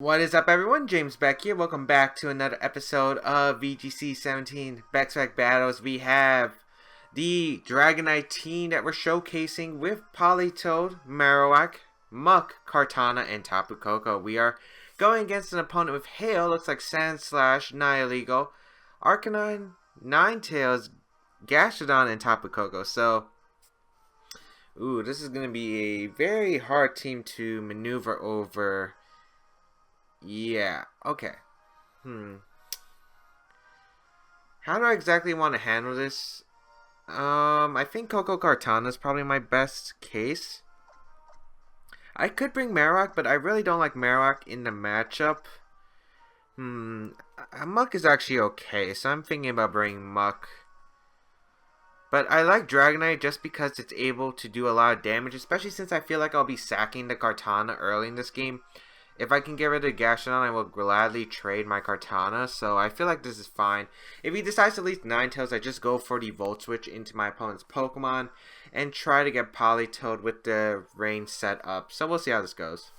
What is up, everyone? James Baek here. Welcome back to another episode of VGC 17 Back-to-Back Battles. We have the Dragonite team that we're showcasing with Politoed, Marowak, Muk, Kartana, and Tapu Koko. We are going against an opponent with Hail, looks like Sandslash, Nihilego, Arcanine, Ninetales, Gastrodon, and Tapu Koko. So, this is going to be a very hard team to maneuver over. Yeah, okay. How do I exactly want to handle this? I think Koko Kartana is probably my best case. I could bring Marowak, but I really don't like Marowak in the matchup. Muk is actually okay, so I'm thinking about bringing Muk. But I like Dragonite just because it's able to do a lot of damage, especially since I feel like I'll be sacking the Kartana early in this game. If I can get rid of Gastrodon, I will gladly trade my Kartana, so I feel like this is fine. If he decides to leave Ninetales, I just go for the Volt Switch into my opponent's Pokemon and try to get Politoed with the range set up. So we'll see how this goes.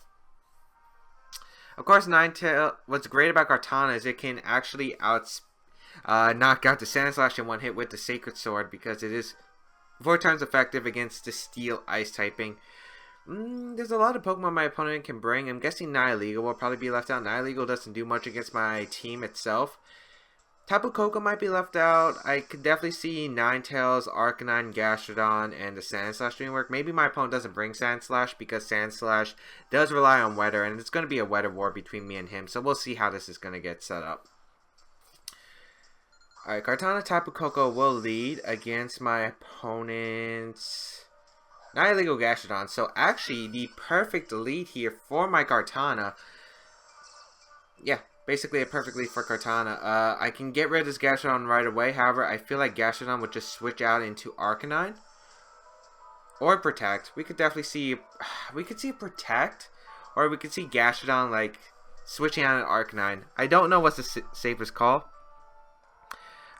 Of course, Ninetales, what's great about Kartana is it can actually knock out the Sandslash in one hit with the Sacred Sword because it is 4 times effective against the Steel Ice typing. There's a lot of Pokemon my opponent can bring. I'm guessing Nihilego will probably be left out. Nihilego doesn't do much against my team itself. Tapu Koko might be left out. I could definitely see Ninetales, Arcanine, Gastrodon, and the Sandslash doing work. Maybe my opponent doesn't bring Sandslash because Sandslash does rely on Weather, and it's going to be a Weather war between me and him. So we'll see how this is going to get set up. Alright, Kartana, Tapu Koko will lead against my opponent's Nihilego Gastrodon. So actually the perfect lead here for my Kartana. Yeah, basically a perfect lead for Kartana. I can get rid of this Gastrodon right away. However, I feel like Gastrodon would just switch out into Arcanine. Or Protect. We could definitely see, Protect. Or we could see Gastrodon like switching out an Arcanine. I don't know what's the safest call.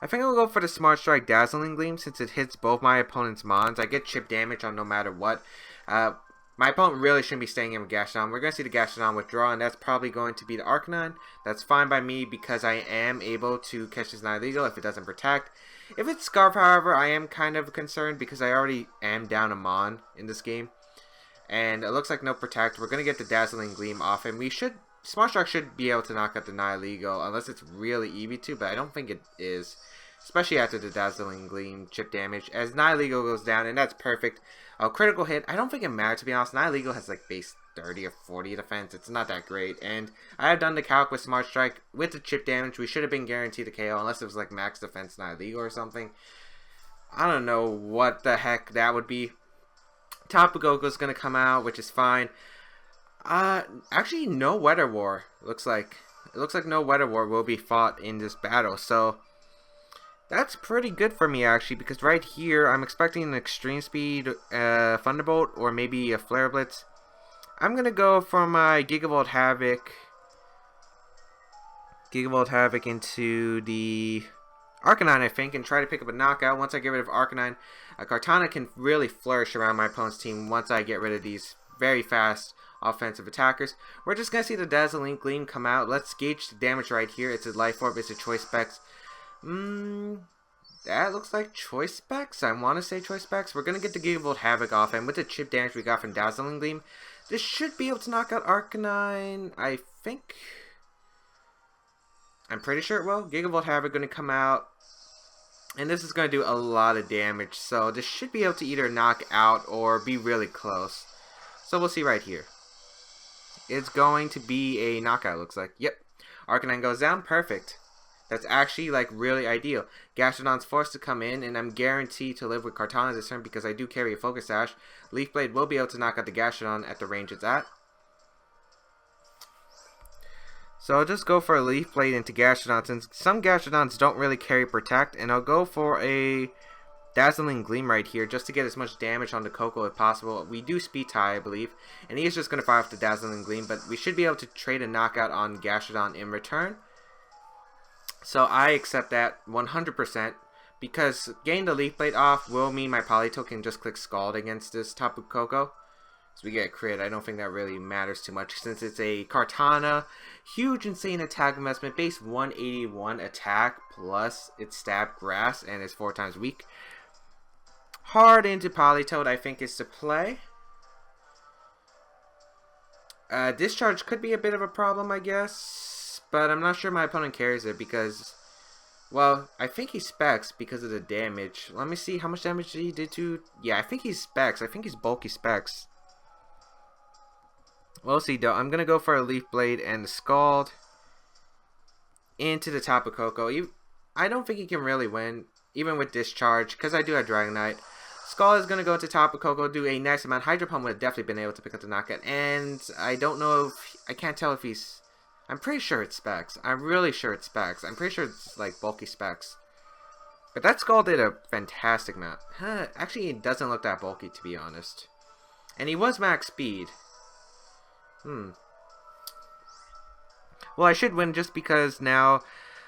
I think I'll go for the Smart Strike Dazzling Gleam since it hits both my opponent's mons. I get chip damage on no matter what. My opponent really shouldn't be staying in with Gastrodon. We're going to see the Gastrodon withdraw, and that's probably going to be the Arcanine. That's fine by me because I am able to catch this Nihilego if it doesn't Protect. If it's Scarf, however, I am kind of concerned because I already am down a mon in this game. And it looks like no Protect. We're going to get the Dazzling Gleam off, and Smart Strike should be able to knock out the Nihilego unless it's really easy to, but I don't think it is. Especially after the Dazzling Gleam chip damage. As Nihilego goes down, and that's perfect. A critical hit. I don't think it matters, to be honest. Nihilego has like base 30 or 40 defense. It's not that great. And I have done the calc with Smart Strike. With the chip damage, we should have been guaranteed a KO. Unless it was like max defense Nihilego or something. I don't know what the heck that would be. Tapu Koko is going to come out, which is fine. Actually, no Weather War. It looks like no Weather War will be fought in this battle. So that's pretty good for me, actually, because right here, I'm expecting an Extreme Speed Thunderbolt or maybe a Flare Blitz. I'm going to go for my Gigavolt Havoc into the Arcanine, I think, and try to pick up a knockout. Once I get rid of Arcanine, Kartana can really flourish around my opponent's team once I get rid of these very fast offensive attackers. We're just going to see the Dazzling Gleam come out. Let's gauge the damage right here. It's a Life Orb, it's a Choice Specs. That looks like Choice Specs. I want to say Choice Specs. We're going to get the Gigavolt Havoc off, and with the chip damage we got from Dazzling Gleam, this should be able to knock out Arcanine, I think. I'm pretty sure it will. Gigavolt Havoc going to come out, and this is going to do a lot of damage, so this should be able to either knock out or be really close. So we'll see right here. It's going to be a knockout, looks like. Yep. Arcanine goes down. Perfect. That's actually like really ideal. Gastrodon's forced to come in, and I'm guaranteed to live with Kartana this turn because I do carry a Focus Sash. Leaf Blade will be able to knock out the Gastrodon at the range it's at. So I'll just go for a Leaf Blade into Gastrodon since some Gastrodons don't really carry Protect, and I'll go for a Dazzling Gleam right here just to get as much damage on the Koko as possible. We do Speed Tie, I believe, and he is just going to fire off the Dazzling Gleam, but we should be able to trade a knockout on Gastrodon in return. So I accept that 100% because getting the Leaf Blade off will mean my Politoed can just click Scald against this Tapu Koko. So we get crit. I don't think that really matters too much since it's a Kartana. Huge, insane attack investment. Base 181 attack plus its stab grass and it's 4 times weak. Hard into Politoed, I think, is to play. Discharge could be a bit of a problem, I guess. But I'm not sure my opponent carries it because... Well, I think he specs because of the damage. Let me see how much damage he did to... Yeah, I think he's specs. I think he's bulky specs. We'll see though. I'm going to go for a Leaf Blade and the Scald into the Tapu Koko. I don't think he can really win, even with Discharge, because I do have Dragonite. Scald is going to go to Tapu Koko, do a nice amount. Hydro Pump would have definitely been able to pick up the knockout. And I don't know if... I can't tell if he's... I'm pretty sure it's specs. I'm really sure it's specs. I'm pretty sure it's like bulky specs. But that Skull did a fantastic amount. Actually, it doesn't look that bulky, to be honest. And he was max speed. Well, I should win just because now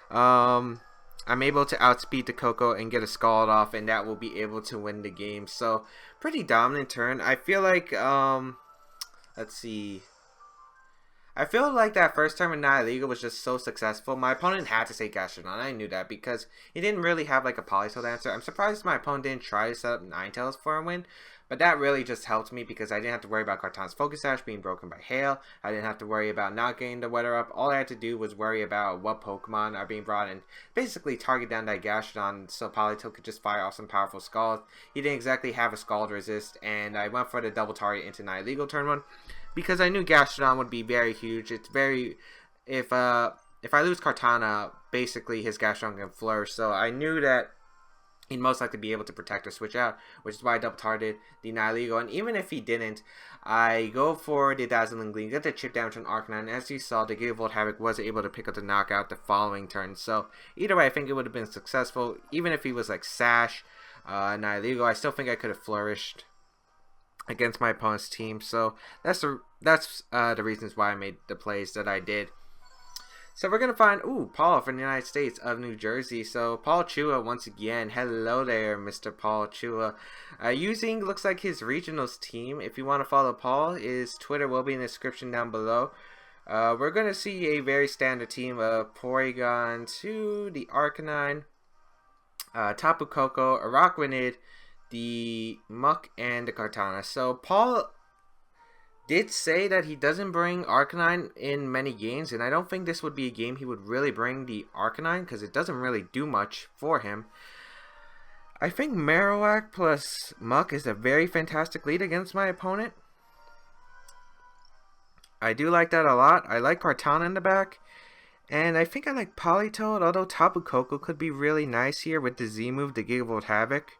I'm able to outspeed the Koko and get a Scald off, and that will be able to win the game. So, pretty dominant turn. I feel like, let's see... I feel like that first turn with Nihilego was just so successful. My opponent had to say Gastrodon. I knew that because he didn't really have like a Politoed answer. I'm surprised my opponent didn't try to set up Ninetales for a win. But that really just helped me because I didn't have to worry about Kartana's Focus Sash being broken by Hail. I didn't have to worry about not getting the weather up. All I had to do was worry about what Pokemon are being brought and basically target down that Gastrodon so Politoed could just fire off some powerful Scald. He didn't exactly have a Scald resist, and I went for the double target into Nihilego turn 1. Because I knew Gastrodon would be very huge. It's very... If I lose Kartana, basically his Gastrodon can flourish. So I knew that he'd most likely be able to protect or switch out. Which is why I double targeted the Nihilego. And even if he didn't, I go for the Dazzling Gleam. Get the chip down to an Arcanine. And as you saw, the Gigavolt Havoc was able to pick up the knockout the following turn. So either way, I think it would have been successful. Even if he was like Sash, Nihilego, I still think I could have flourished against my opponent's team. So that's the reasons why I made the plays that I did. So we're gonna find Paul from the United States of New Jersey. So Paul Chua once again. Hello there, Mr. Paul Chua. Using looks like his regionals team. If you want to follow Paul, his Twitter will be in the description down below. We're gonna see a very standard team of Porygon 2, the Arcanine, Tapu Koko, Araquanid, the Muk, and the Kartana. So Paul did say that he doesn't bring Arcanine in many games, and I don't think this would be a game he would really bring the Arcanine because it doesn't really do much for him. I think Marowak plus Muk is a very fantastic lead against my opponent. I do like that a lot. I like Kartana in the back, and I think I like Politoed, although Tapu Koko could be really nice here with the Z move, the Gigavolt Havoc.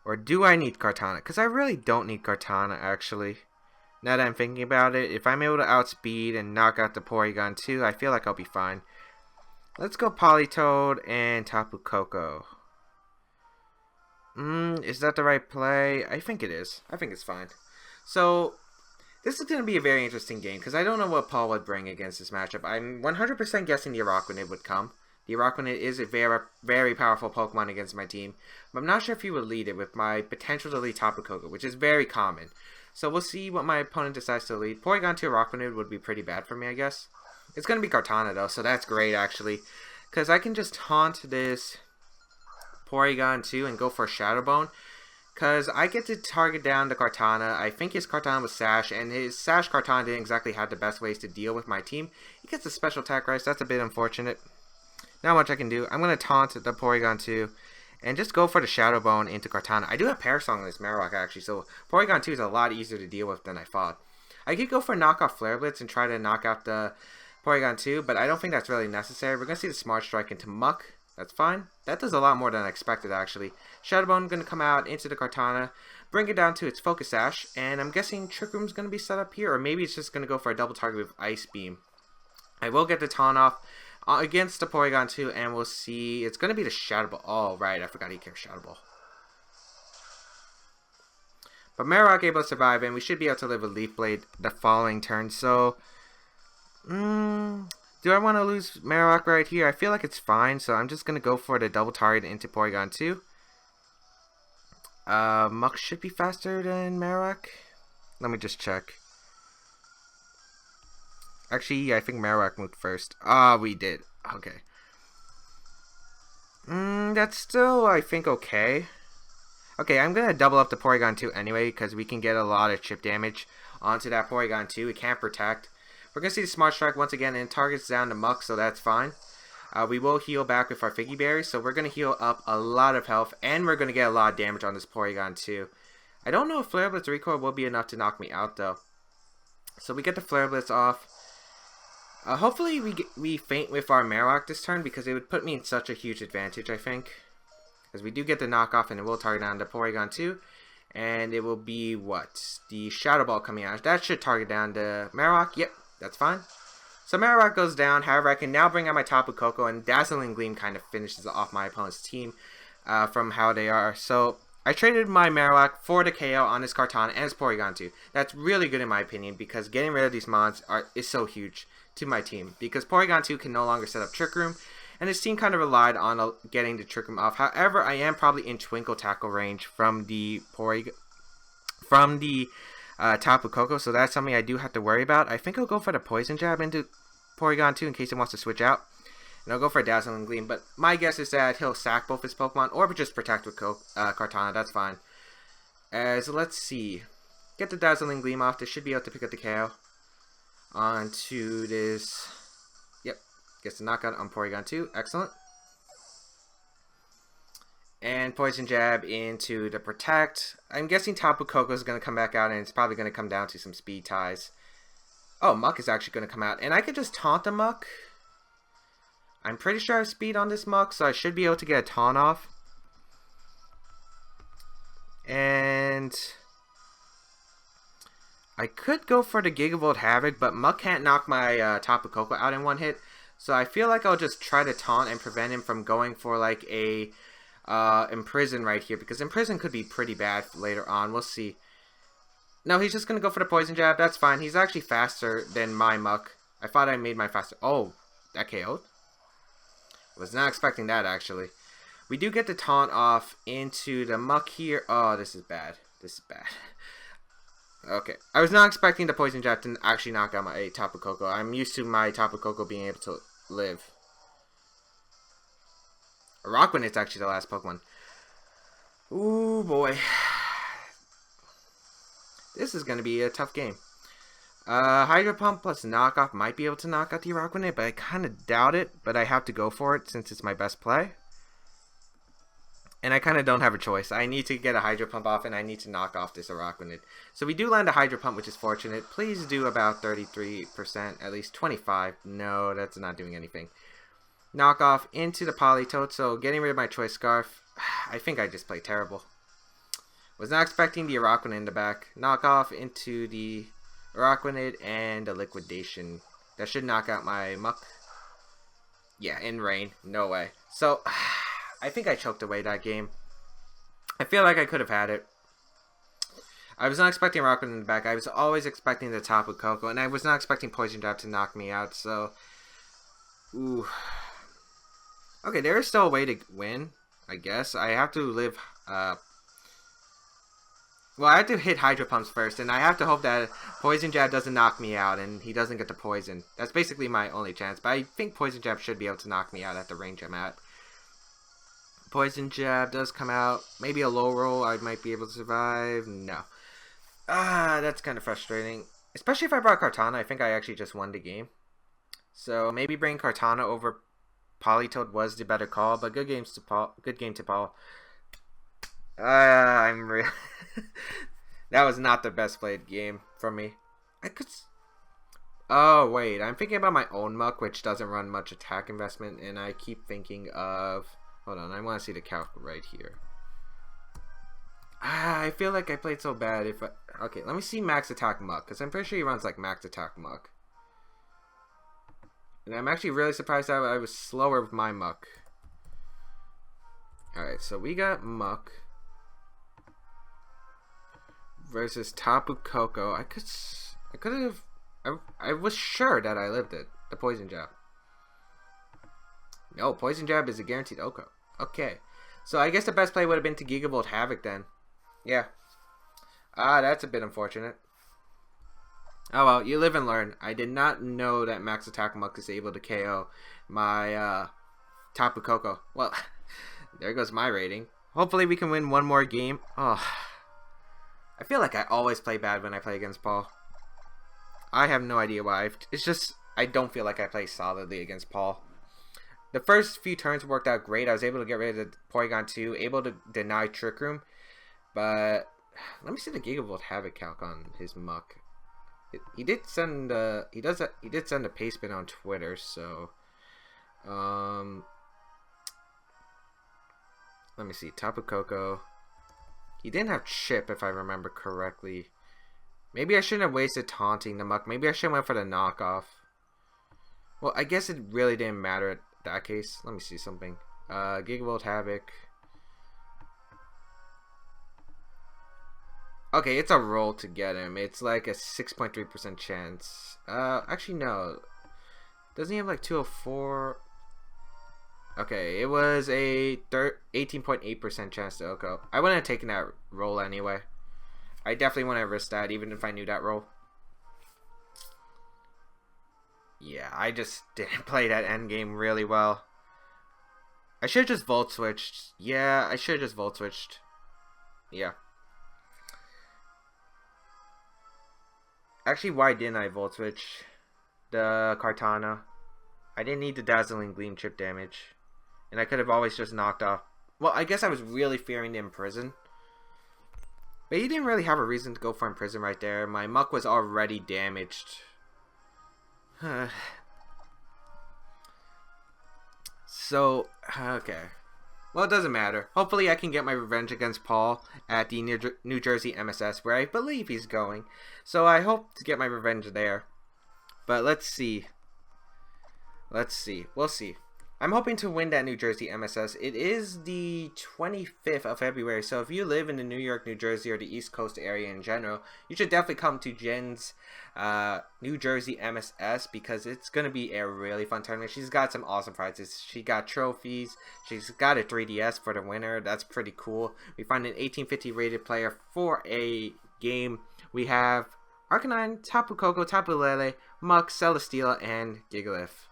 Or do I need Kartana? Because I really don't need Kartana, actually. Now that I'm thinking about it, if I'm able to outspeed and knock out the Porygon 2, I feel like I'll be fine. Let's go Politoed and Tapu Koko. Is that the right play? I think it is. I think it's fine. So, this is going to be a very interesting game, because I don't know what Paul would bring against this matchup. I'm 100% guessing the Araquanid would come. The Araquanid is a very, very powerful Pokemon against my team, but I'm not sure if he would lead it with my potential to lead Tapu Koko, which is very common. So we'll see what my opponent decides to lead. Porygon 2 Araquanid would be pretty bad for me, I guess. It's going to be Kartana, though, so that's great, actually. Because I can just taunt this Porygon 2 and go for Shadow Bone. Because I get to target down the Kartana. I think his Kartana was Sash, and his Sash Kartana didn't exactly have the best ways to deal with my team. He gets a special attack, right? So that's a bit unfortunate. Not much I can do. I'm going to taunt the Porygon 2 and just go for the Shadow Bone into Kartana. I do have Parasong on this Marowak, actually, so Porygon 2 is a lot easier to deal with than I thought. I could go for Knockoff Flare Blitz and try to knock out the Porygon 2, but I don't think that's really necessary. We're going to see the Smart Strike into Muk. That's fine. That does a lot more than I expected, actually. Shadow Bone going to come out into the Kartana, bring it down to its Focus Sash, and I'm guessing Trick Room's going to be set up here, or maybe it's just going to go for a double target with Ice Beam. I will get the taunt off against the Porygon 2, and we'll see. It's going to be the Shadow Ball. Oh, right. I forgot he carries Shadow Ball. But Marowak able to survive, and we should be able to live with Leaf Blade the following turn. So, do I want to lose Marowak right here? I feel like it's fine, so I'm just going to go for the double target into Porygon 2. Muk should be faster than Marowak. Let me just check. Actually, I think Marowak moved first. Ah, we did. Okay. That's still, I think, okay. Okay, I'm going to double up the Porygon 2 anyway, because we can get a lot of chip damage onto that Porygon 2. It can't protect. We're going to see the Smart Strike once again, and it targets down to Muk, so that's fine. We will heal back with our Figgy Berry, so we're going to heal up a lot of health, and we're going to get a lot of damage on this Porygon 2. I don't know if Flare Blitz Recoil will be enough to knock me out, though. So we get the Flare Blitz off. Hopefully we faint with our Marowak this turn, because it would put me in such a huge advantage, I think. Because we do get the knockoff, and it will target down to Porygon 2. And it will be, what? The Shadow Ball coming out. That should target down to Marowak. Yep, that's fine. So Marowak goes down. However, I can now bring out my Tapu Koko, and Dazzling Gleam kind of finishes off my opponent's team from how they are. So I traded my Marowak for the KO on his Kartana and his Porygon 2. That's really good in my opinion, because getting rid of these mons is so huge to my team. Because Porygon 2 can no longer set up Trick Room, and his team kind of relied on getting the Trick Room off. However, I am probably in Twinkle Tackle range from the Tapu Koko, so that's something I do have to worry about. I think I'll go for the Poison Jab into Porygon 2 in case it wants to switch out. And I'll go for a Dazzling Gleam, but my guess is that he'll sack both his Pokemon, or just protect with Kartana, that's fine. So let's see. Get the Dazzling Gleam off. This should be able to pick up the KO. Onto this. Yep. Gets the knockout on Porygon 2. Excellent. And Poison Jab into the Protect. I'm guessing Tapu Koko is going to come back out, and it's probably going to come down to some speed ties. Oh, Muk is actually going to come out. And I could just taunt the Muk. I'm pretty sure I have speed on this Muk, so I should be able to get a taunt off. And I could go for the Gigavolt Havoc, but Muk can't knock my Tapu Koko out in one hit. So I feel like I'll just try to taunt and prevent him from going for like a Imprison right here, because Imprison could be pretty bad later on. We'll see. No, he's just going to go for the Poison Jab. That's fine. He's actually faster than my Muk. I thought I made my faster. Oh, that KO'd? Was not expecting that, actually. We do get the taunt off into the Muk here. Oh, this is bad. This is bad. Okay. I was not expecting the Poison Jab to actually knock out my Tapu Koko. I'm used to my Tapu Koko being able to live. Rockwanit's actually the last Pokemon. Ooh, boy. This is going to be a tough game. Hydro Pump plus Knockoff might be able to knock out the Rockwanit, but I kind of doubt it. But I have to go for it since it's my best play. And I kind of don't have a choice. I need to get a Hydro Pump off, and I need to knock off this Rockwanit. So we do land a Hydro Pump, which is fortunate. Please do about 33%, at least 25%. No, that's not doing anything. Knock off into the Politoed, so getting rid of my Choice Scarf. I think I just played terrible. Was not expecting the Rockwanit in the back. Knock off into the Rockwanit and a Liquidation. That should knock out my Muk. Yeah, in rain. No way. So, I think I choked away that game. I feel like I could have had it. I was not expecting Rockwanit in the back. I was always expecting the Tapu Koko, and I was not expecting Poison Jab to knock me out, so... Ooh. Okay, there is still a way to win, I guess. I have to live... Well, I have to hit Hydro Pumps first, and I have to hope that Poison Jab doesn't knock me out, and he doesn't get the poison. That's basically my only chance, but I think Poison Jab should be able to knock me out at the range I'm at. Poison Jab does come out. Maybe a low roll, I might be able to survive. No. That's kind of frustrating. Especially if I brought Kartana, I think I actually just won the game. So maybe bringing Kartana over Politoed was the better call, but good game to Paul. I'm real. That was not the best played game for me. I could. Oh wait, I'm thinking about my own Muk, which doesn't run much attack investment, and I keep thinking of. Hold on, I want to see the calc right here. I feel like I played so bad. Okay, let me see max attack Muk, because I'm pretty sure he runs like max attack Muk. And I'm actually really surprised that I was slower with my Muk. Alright, so we got Muk versus Tapu Koko. I was sure that I lived it. The Poison Jab. No, Poison Jab is a guaranteed Oko. Okay. So I guess the best play would have been to Gigavolt Havoc then. Yeah. That's a bit unfortunate. Oh well, you live and learn. I did not know that Max Attack Muk is able to KO my Tapu Koko. Well, there goes my rating. Hopefully we can win one more game. Oh, I feel like I always play bad when I play against Paul. I have no idea why. It's just I don't feel like I play solidly against Paul. The first few turns worked out great. I was able to get rid of the Porygon 2, able to deny Trick Room, but let me see the Gigavolt Havoc calc on his Muk. He did send he did send a paste bin on Twitter, so let me see. Tapu Koko. He didn't have Chip if I remember correctly. Maybe I shouldn't have wasted taunting the Muk. Maybe I should have went for the knockoff. Well, I guess it really didn't matter in that case. Let me see something. Gigavolt Havoc. Okay, it's a roll to get him. It's like a 6.3% chance. Actually, no. Doesn't he have like 204? Okay, it was a 18.8% chance to Oko. I wouldn't have taken that roll anyway. I definitely wouldn't have risked that even if I knew that roll. Yeah, I just didn't play that endgame really well. I should have just Volt Switched. Yeah, I should have just Volt Switched. Yeah. Actually, why didn't I Volt Switch the Kartana? I didn't need the Dazzling Gleam chip damage. And I could have always just knocked off. Well, I guess I was really fearing the Imprison. But he didn't really have a reason to go for Imprison right there. My Muk was already damaged. So, okay. Well, it doesn't matter. Hopefully I can get my revenge against Paul at the New Jersey MSS, where I believe he's going. So I hope to get my revenge there. But let's see. Let's see. We'll see. I'm hoping to win that New Jersey MSS. It is the 25th of February, so if you live in the New York, New Jersey, or the East Coast area in general, you should definitely come to Jen's New Jersey MSS because it's going to be a really fun tournament. She's got some awesome prizes. She got trophies. She's got a 3DS for the winner. That's pretty cool. We find an 1850 rated player for a game. We have Arcanine, Tapu Koko, Tapu Lele, Muk, Celesteela, and Gigalith.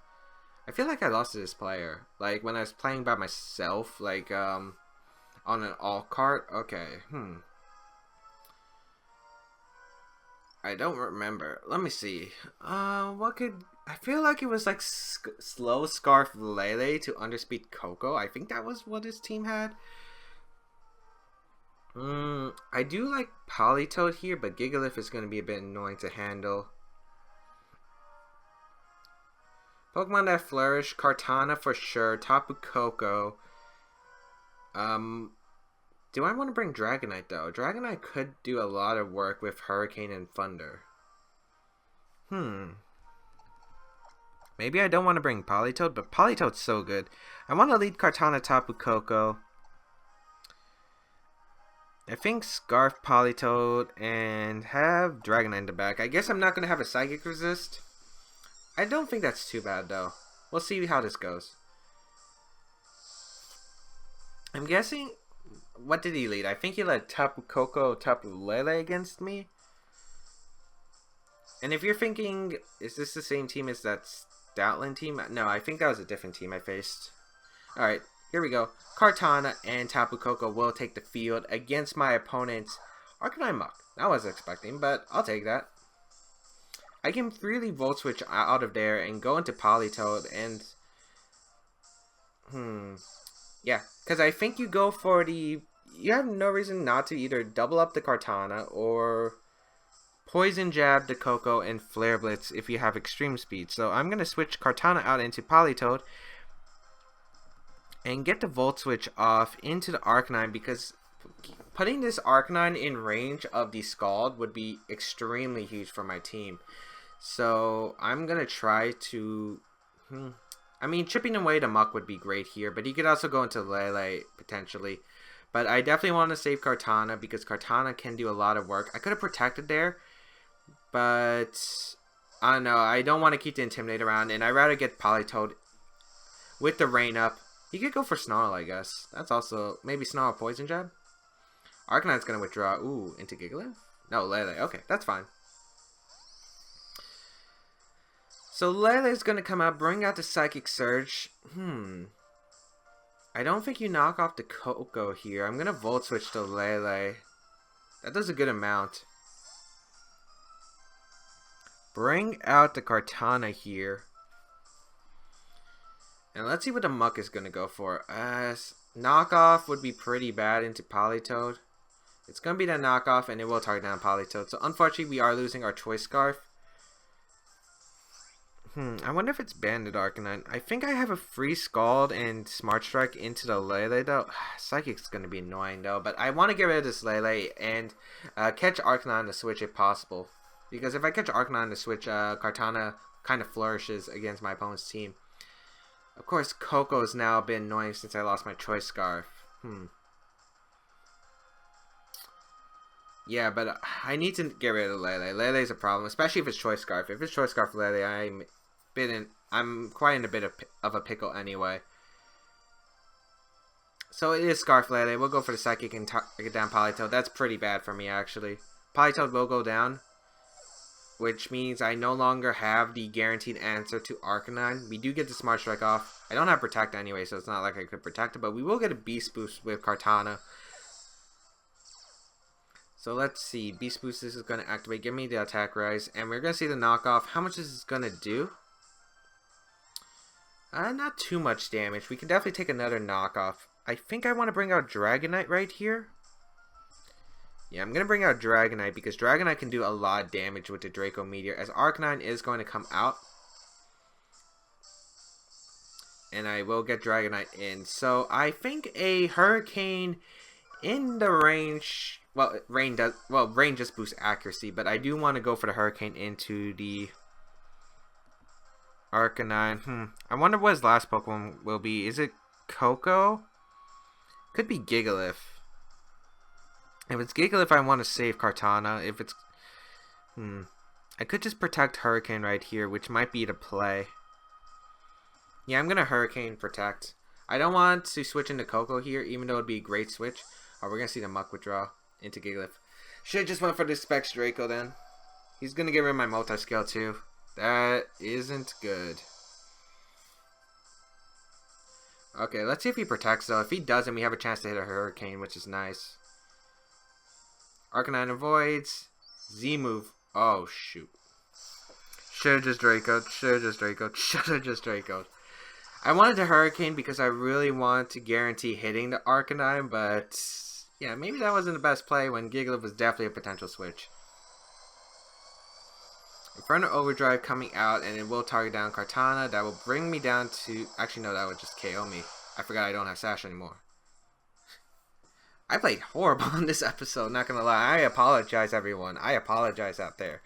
I feel like I lost to this player. Like, when I was playing by myself, like, on an all cart. Okay, I don't remember. Let me see. What could... I feel like it was, like, Slow Scarf Lele to Underspeed Koko. I think that was what his team had. I do like Politoed here, but Gigalith is going to be a bit annoying to handle. Pokemon that flourish, Kartana for sure, Tapu Koko. Do I want to bring Dragonite though? Dragonite could do a lot of work with Hurricane and Thunder. Maybe I don't want to bring Politoed, but Politoed's so good. I want to lead Kartana, Tapu Koko. I think Scarf Politoed and have Dragonite in the back. I guess I'm not going to have a Psychic Resist. I don't think that's too bad, though. We'll see how this goes. I'm guessing... What did he lead? I think he led Tapu Koko, Tapu Lele against me. And if you're thinking, is this the same team as that Stoutland team? No, I think that was a different team I faced. Alright, here we go. Kartana and Tapu Koko will take the field against my opponent's Arcanine Muk. I wasn't expecting, but I'll take that. I can freely Volt Switch out of there and go into Politoed and... Yeah, because I think you go for the... You have no reason not to either double up the Kartana or Poison Jab the Koko and Flare Blitz if you have Extreme Speed. So I'm going to switch Kartana out into Politoed and get the Volt Switch off into the Arcanine because putting this Arcanine in range of the Scald would be extremely huge for my team. So I'm going to try to... I mean, chipping away the Muk would be great here, but he could also go into Lele, potentially. But I definitely want to save Kartana, because Kartana can do a lot of work. I could have protected there, but... I don't know, I don't want to keep the Intimidate around, and I'd rather get Politoed with the Rain Up. He could go for Snarl, I guess. That's also... Maybe Snarl Poison Jab? Arcanite's gonna withdraw. Ooh, into Gigalith? No, Lele. Okay, that's fine. So Lele's gonna come out, bring out the Psychic Surge. I don't think you knock off the Koko here. I'm gonna Volt Switch to Lele. That does a good amount. Bring out the Kartana here. And let's see what the Muk is gonna go for. Knockoff would be pretty bad into Politoed. It's gonna be the knockoff, and it will target down Politoed. So unfortunately, we are losing our Choice Scarf. I wonder if it's Banded Arcanine. I think I have a free Scald and Smart Strike into the Lele though. Psychic's gonna be annoying though, but I want to get rid of this Lele and catch Arcanine to switch if possible. Because if I catch Arcanine to switch, Kartana kind of flourishes against my opponent's team. Of course, Koko's now been annoying since I lost my Choice Scarf. Yeah, but I need to get rid of Lele. Lele's a problem, especially if it's Choice Scarf. If it's Choice Scarf Lele, I'm quite in a bit of a pickle anyway. So it is Scarf Lele. We'll go for the Psychic and target down Politoed. That's pretty bad for me, actually. Politoed will go down, which means I no longer have the guaranteed answer to Arcanine. We do get the Smart Strike off. I don't have Protect anyway, so it's not like I could protect it, but we will get a Beast Boost with Kartana. So let's see. Beast Boost, this is going to activate. Give me the Attack Rise, and we're going to see the knockoff. How much is this going to do? Not too much damage. We can definitely take another knockoff. I think I want to bring out Dragonite right here. Yeah, I'm going to bring out Dragonite because Dragonite can do a lot of damage with the Draco Meteor, as Arcanine is going to come out. And I will get Dragonite in. So I think a Hurricane in the range... Well, rain just boosts accuracy, but I do want to go for the Hurricane into the Arcanine. I wonder what his last Pokemon will be. Is it Koko? Could be Gigalith. If it's Gigalith, I want to save Kartana. If it's... I could just protect Hurricane right here, which might be the play. Yeah, I'm going to Hurricane protect. I don't want to switch into Koko here, even though it would be a great switch. Oh, we're going to see the Muk withdraw into Gigalith. Should've just went for the Specs Draco then. He's going to get rid of my Multiscale too. That isn't good. Okay, let's see if he protects though. If he doesn't, we have a chance to hit a Hurricane, which is nice. Arcanine avoids. Z-move. Oh, shoot. Should've just Draco'd. Should've just Draco'd. Should've just Draco'd. I wanted to Hurricane because I really want to guarantee hitting the Arcanine, but... yeah, maybe that wasn't the best play when Gigalith was definitely a potential switch. Inferno Overdrive coming out, and it will target down Kartana. That will bring me down to... actually, no, that would just KO me. I forgot I don't have Sash anymore. I played horrible in this episode, not gonna lie. I apologize, everyone. I apologize out there.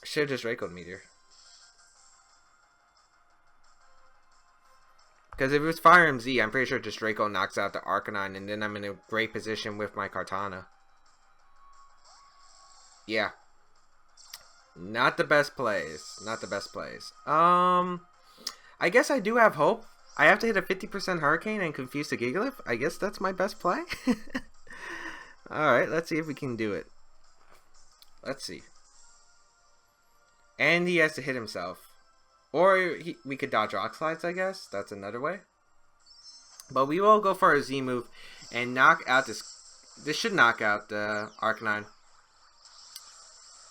Should've just Draco Meteor. Because if it was Fire MZ, I'm pretty sure just Draco knocks out the Arcanine, and then I'm in a great position with my Kartana. Yeah. Not the best plays. Not the best plays. I guess I do have hope. I have to hit a 50% Hurricane and confuse the Gigalith. I guess that's my best play. Alright, let's see if we can do it. Let's see. And he has to hit himself. Or we could dodge Rock Slides, I guess. That's another way. But we will go for a Z move and knock out this. This should knock out the Arcanine.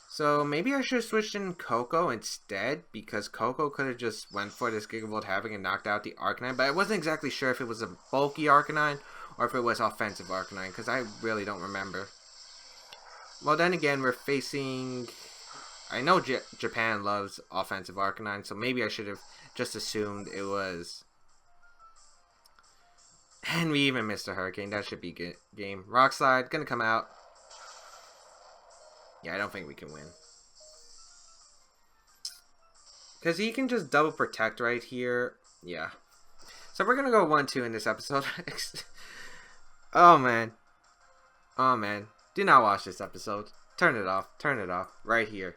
So maybe I should have switched in Koko instead, because Koko could have just went for this Gigavolt Havoc and knocked out the Arcanine. But I wasn't exactly sure if it was a bulky Arcanine or if it was offensive Arcanine, because I really don't remember. Well, then again, we're facing... I know Japan loves offensive Arcanine, so maybe I should have just assumed it was... And we even missed a Hurricane. That should be good game. Rock Slide, gonna come out. Yeah, I don't think we can win. Because he can just double protect right here. Yeah. So we're going to go 1-2 in this episode. Oh, man. Oh, man. Do not watch this episode. Turn it off. Turn it off. Right here.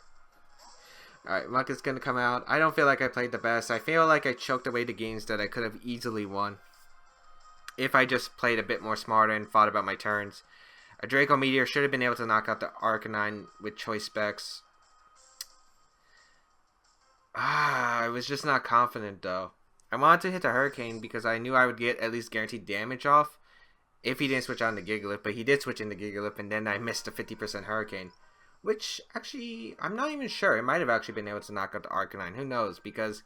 Alright, Muk is going to come out. I don't feel like I played the best. I feel like I choked away the games that I could have easily won. if I just played a bit more smarter and thought about my turns. A Draco Meteor should have been able to knock out the Arcanine with choice specs. I was just not confident though. I wanted to hit the Hurricane because I knew I would get at least guaranteed damage off if he didn't switch on the Gigalith, but he did switch in the Gigalith, and then I missed a 50% Hurricane. Which, actually, I'm not even sure. It might have actually been able to knock out the Arcanine. Who knows? Because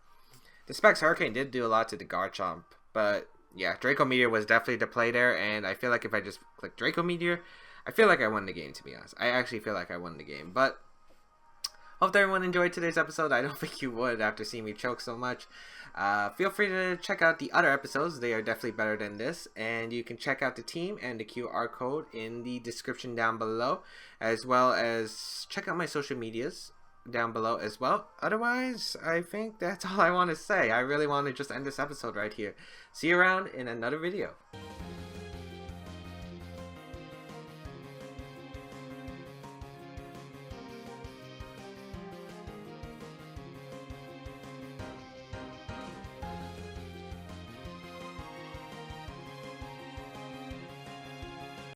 the Specs Hurricane did do a lot to the Garchomp. But, yeah, Draco Meteor was definitely the play there, and I feel like if I just click Draco Meteor, I feel like I won the game, to be honest. I actually feel like I won the game. But, hope everyone enjoyed today's episode. I don't think you would after seeing me choke so much. Feel free to check out the other episodes. They are definitely better than this. And you can check out the team and the QR code in the description down below. As well as check out my social medias down below as well. Otherwise, I think that's all I want to say. I really want to just end this episode right here. See you around in another video.